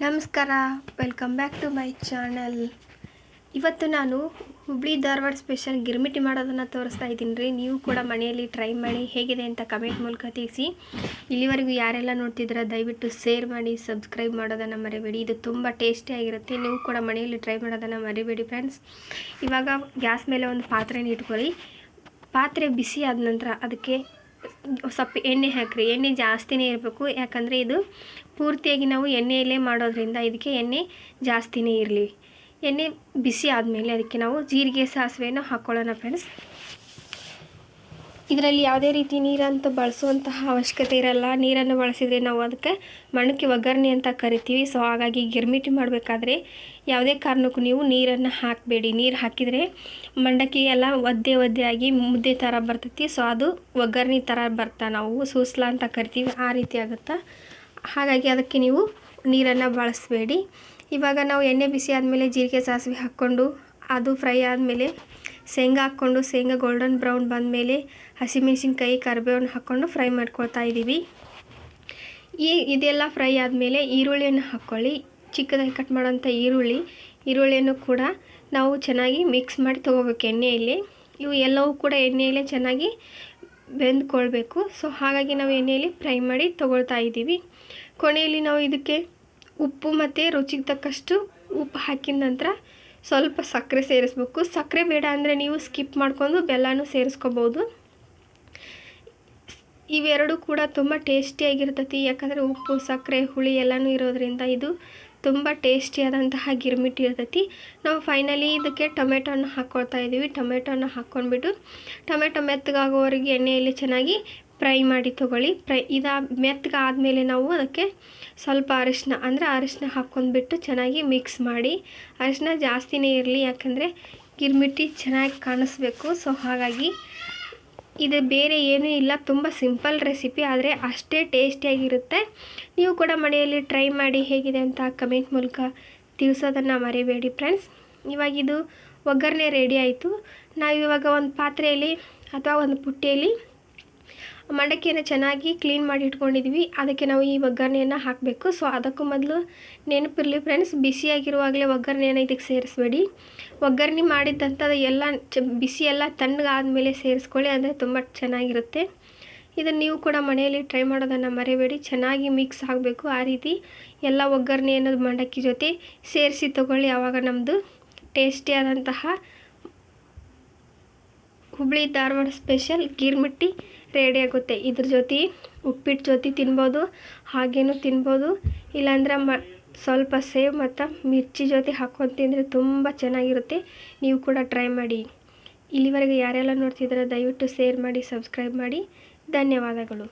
ನಮಸ್ಕಾರ, welcome back to my channel. ಇವತ್ತು ನಾನು ಹುಬ್ಳಿ ಧಾರವಾಡ ಸ್ಪೆಷಲ್ ಗಿರ್ಮಿಟಿ ಮಾಡೋದನ್ನು ತೋರಿಸ್ತಾ ಇದ್ದೀನಿ ರೀ. ನೀವು ಕೂಡ ಮನೆಯಲ್ಲಿ ಟ್ರೈ ಮಾಡಿ ಹೇಗಿದೆ ಅಂತ ಕಮೆಂಟ್ ಮೂಲಕ ತಿಳಿಸಿ. ಇಲ್ಲಿವರೆಗೂ ಯಾರೆಲ್ಲ ನೋಡ್ತಿದ್ದೀರಾ ದಯವಿಟ್ಟು ಶೇರ್ ಮಾಡಿ, ಸಬ್ಸ್ಕ್ರೈಬ್ ಮಾಡೋದನ್ನು ಮರಿಬೇಡಿ. ಇದು ತುಂಬ ಟೇಸ್ಟಿಯಾಗಿರುತ್ತೆ. ನೀವು ಕೂಡ ಮನೆಯಲ್ಲಿ ಟ್ರೈ ಮಾಡೋದನ್ನು ಮರಿಬೇಡಿ ಫ್ರೆಂಡ್ಸ್. ಇವಾಗ ಗ್ಯಾಸ್ ಮೇಲೆ ಒಂದು ಪಾತ್ರೆನ ಇಟ್ಕೊಳ್ಳಿ. ಪಾತ್ರೆ ಬಿಸಿ ಆದ ನಂತರ ಅದಕ್ಕೆ ಸ್ವಲ್ಪ ಎಣ್ಣೆ ಹಾಕಿರಿ. ಎಣ್ಣೆ ಜಾಸ್ತಿನೇ ಇರಬೇಕು, ಯಾಕಂದರೆ ಇದು ಪೂರ್ತಿಯಾಗಿ ನಾವು ಎಣ್ಣೆಯಲ್ಲೇ ಮಾಡೋದ್ರಿಂದ ಇದಕ್ಕೆ ಎಣ್ಣೆ ಜಾಸ್ತಿನೇ ಇರಲಿ. ಎಣ್ಣೆ ಬಿಸಿ ಆದಮೇಲೆ ಅದಕ್ಕೆ ನಾವು ಜೀರಿಗೆ ಸಾಸಿವೆಯನ್ನು ಹಾಕ್ಕೊಳ್ಳೋಣ ಫ್ರೆಂಡ್ಸ್. ಇದರಲ್ಲಿ ಯಾವುದೇ ರೀತಿ ನೀರಂತೂ ಬಳಸುವಂತಹ ಅವಶ್ಯಕತೆ ಇರಲ್ಲ. ನೀರನ್ನು ಬಳಸಿದರೆ ನಾವು ಅದಕ್ಕೆ ಮಣ್ಣಕ್ಕೆ ಒಗ್ಗರಣೆ ಅಂತ ಕರಿತೀವಿ. ಸೊ ಹಾಗಾಗಿ ಗಿರ್ಮಿಟಿ ಮಾಡಬೇಕಾದ್ರೆ ಯಾವುದೇ ಕಾರಣಕ್ಕೂ ನೀವು ನೀರನ್ನು ಹಾಕಬೇಡಿ. ನೀರು ಹಾಕಿದರೆ ಮಂಡಕ್ಕಿ ಎಲ್ಲ ಒದ್ದೆ ಆಗಿ ಮುದ್ದೆ ಥರ ಬರ್ತೈತಿ. ಸೊ ಅದು ಒಗ್ಗರಣೆ ಥರ ನಾವು ಸೂಸ್ಲ ಅಂತ ಕರಿತೀವಿ, ಆ ರೀತಿ ಆಗುತ್ತೆ. ಹಾಗಾಗಿ ಅದಕ್ಕೆ ನೀವು ನೀರನ್ನು ಬಳಸಬೇಡಿ. ಇವಾಗ ನಾವು ಎಣ್ಣೆ ಬಿಸಿ ಆದಮೇಲೆ ಜೀರಿಗೆ ಸಾಸಿವೆ ಹಾಕ್ಕೊಂಡು ಅದು ಫ್ರೈ ಆದಮೇಲೆ ಶೇಂಗಾ ಹಾಕ್ಕೊಂಡು, ಶೇಂಗಾ ಗೋಲ್ಡನ್ ಬ್ರೌನ್ ಬಂದಮೇಲೆ ಹಸಿಮೆಣಸಿನ್ಕಾಯಿ ಕರಿಬೇವನ್ನು ಹಾಕ್ಕೊಂಡು ಫ್ರೈ ಮಾಡ್ಕೊಳ್ತಾ ಇದ್ದೀವಿ. ಇದೆಲ್ಲ ಫ್ರೈ ಆದಮೇಲೆ ಈರುಳ್ಳಿಯನ್ನು ಹಾಕ್ಕೊಳ್ಳಿ. ಚಿಕ್ಕದಾಗಿ ಕಟ್ ಮಾಡೋಂಥ ಈರುಳ್ಳಿಯನ್ನು ಕೂಡ ನಾವು ಚೆನ್ನಾಗಿ ಮಿಕ್ಸ್ ಮಾಡಿ ತೊಗೋಬೇಕು ಎಣ್ಣೆಯಲ್ಲಿ. ಇವು ಎಲ್ಲವೂ ಕೂಡ ಎಣ್ಣೆಯಲ್ಲೇ ಚೆನ್ನಾಗಿ ಬೆಂದ್ಕೊಳ್ಬೇಕು. ಸೊ ಹಾಗಾಗಿ ನಾವು ಎಣ್ಣೆಯಲ್ಲಿ ಫ್ರೈ ಮಾಡಿ ತೊಗೊಳ್ತಾ ಇದ್ದೀವಿ. ಕೊನೆಯಲ್ಲಿ ನಾವು ಇದಕ್ಕೆ ಉಪ್ಪು ಮತ್ತು ರುಚಿಗೆ ತಕ್ಕಷ್ಟು ಉಪ್ಪು ಹಾಕಿದ ನಂತರ ಸ್ವಲ್ಪ ಸಕ್ಕರೆ ಸೇರಿಸ್ಬೇಕು. ಸಕ್ಕರೆ ಬೇಡ ಅಂದರೆ ನೀವು ಸ್ಕಿಪ್ ಮಾಡ್ಕೊಂಡು ಬೆಲ್ಲನೂ ಸೇರಿಸ್ಕೋಬೋದು. ಇವೆರಡು ಕೂಡ ತುಂಬ ಟೇಸ್ಟಿಯಾಗಿರ್ತೈತಿ, ಯಾಕಂದರೆ ಉಪ್ಪು, ಸಕ್ಕರೆ, ಹುಳಿ ಎಲ್ಲನೂ ಇರೋದ್ರಿಂದ ಇದು ತುಂಬ ಟೇಸ್ಟಿಯಾದಂತಹ ಗಿರ್ಮಿಟಿ ಇರ್ತೈತಿ. ನಾವು ಫೈನಲಿ ಇದಕ್ಕೆ ಟೊಮೆಟೊನ ಹಾಕ್ಕೊಳ್ತಾ ಇದ್ದೀವಿ. ಟೊಮೆಟೊನ ಹಾಕ್ಕೊಂಡ್ಬಿಟ್ಟು ಟೊಮೆಟೊ ಮೆತ್ತಗಾಗೋವರೆಗೆ ಎಣ್ಣೆಯಲ್ಲಿ ಚೆನ್ನಾಗಿ ಫ್ರೈ ಮಾಡಿ ತೊಗೊಳ್ಳಿ. ಮೆತ್ತಗಾದಮೇಲೆ ನಾವು ಅದಕ್ಕೆ ಸ್ವಲ್ಪ ಅರಿಶಿನ ಹಾಕ್ಕೊಂಡ್ಬಿಟ್ಟು ಚೆನ್ನಾಗಿ ಮಿಕ್ಸ್ ಮಾಡಿ. ಅರಿಶಿನ ಜಾಸ್ತಿನೇ ಇರಲಿ, ಯಾಕಂದರೆ ಗಿರ್ಮಿಟಿ ಚೆನ್ನಾಗಿ ಕಾಣಿಸ್ಬೇಕು. ಸೊ ಹಾಗಾಗಿ ಇದು ಬೇರೆ ಏನೂ ಇಲ್ಲ, ತುಂಬ ಸಿಂಪಲ್ ರೆಸಿಪಿ, ಆದರೆ ಅಷ್ಟೇ ಟೇಸ್ಟಿಯಾಗಿರುತ್ತೆ. ನೀವು ಕೂಡ ಮನೆಯಲ್ಲಿ ಟ್ರೈ ಮಾಡಿ ಹೇಗಿದೆ ಅಂತ ಕಮೆಂಟ್ ಮೂಲಕ ತಿಳಿಸೋದನ್ನು ಮರಿಬೇಡಿ ಫ್ರೆಂಡ್ಸ್. ಇವಾಗಿದು ಒಗ್ಗರಣೆ ರೆಡಿ ಆಯಿತು. ನಾವು ಇವಾಗ ಒಂದು ಪಾತ್ರೆಯಲ್ಲಿ ಅಥವಾ ಒಂದು ಪುಟ್ಟಿಯಲ್ಲಿ ಮಂಡಕ್ಕಿಯನ್ನು ಚೆನ್ನಾಗಿ ಕ್ಲೀನ್ ಮಾಡಿ ಇಟ್ಕೊಂಡಿದ್ವಿ. ಅದಕ್ಕೆ ನಾವು ಈ ಒಗ್ಗರಣೆಯನ್ನು ಹಾಕಬೇಕು. ಸೊ ಅದಕ್ಕೂ ಮೊದಲು ನೆನಪಿರಲಿ ಫ್ರೆಂಡ್ಸ್, ಬಿಸಿಯಾಗಿರುವಾಗಲೇ ಒಗ್ಗರಣೆಯನ್ನು ಇದಕ್ಕೆ ಸೇರಿಸ್ಬೇಡಿ. ಒಗ್ಗರಣೆ ಮಾಡಿದ್ದಂಥದ್ದು ಎಲ್ಲ ಬಿಸಿ ಎಲ್ಲ ತಣ್ಣಗಾದ್ಮೇಲೆ ಸೇರಿಸ್ಕೊಳ್ಳಿ, ಅಂದರೆ ತುಂಬ ಚೆನ್ನಾಗಿರುತ್ತೆ. ಇದನ್ನು ನೀವು ಕೂಡ ಮನೆಯಲ್ಲಿ ಟ್ರೈ ಮಾಡೋದನ್ನು ಮರಿಬೇಡಿ. ಚೆನ್ನಾಗಿ ಮಿಕ್ಸ್ ಆಗಬೇಕು. ಆ ರೀತಿ ಎಲ್ಲ ಒಗ್ಗರಣೆಯನ್ನು ಮಂಡಕ್ಕಿ ಜೊತೆ ಸೇರಿಸಿ ತೊಗೊಳ್ಳಿ. ಆವಾಗ ನಮ್ಮದು ಟೇಸ್ಟಿಯಾದಂತಹ ಹುಬ್ಳಿ ಧಾರವಾಡ ಸ್ಪೆಷಲ್ ಗಿರ್ಮಿಟಿ ರೆಡಿ ಆಗುತ್ತೆ. ಇದ್ರ ಜೊತೆ ಉಪ್ಪಿಟ್ಟು ಜೊತೆ ತಿನ್ಬೋದು, ಹಾಗೇನೂ ತಿನ್ಬೋದು. ಇಲ್ಲಾಂದ್ರೆ ಸ್ವಲ್ಪ ಸೇವ್ ಮತ್ತು ಮಿರ್ಚಿ ಜೊತೆ ಹಾಕ್ಕೊಂಡು ತಿಂದರೆ ತುಂಬ ಚೆನ್ನಾಗಿರುತ್ತೆ. ನೀವು ಕೂಡ ಟ್ರೈ ಮಾಡಿ. ಇಲ್ಲಿವರೆಗೆ ಯಾರೆಲ್ಲ ನೋಡ್ತಿದ್ದೀರಾ ದಯವಿಟ್ಟು ಶೇರ್ ಮಾಡಿ, ಸಬ್ಸ್ಕ್ರೈಬ್ ಮಾಡಿ. ಧನ್ಯವಾದಗಳು.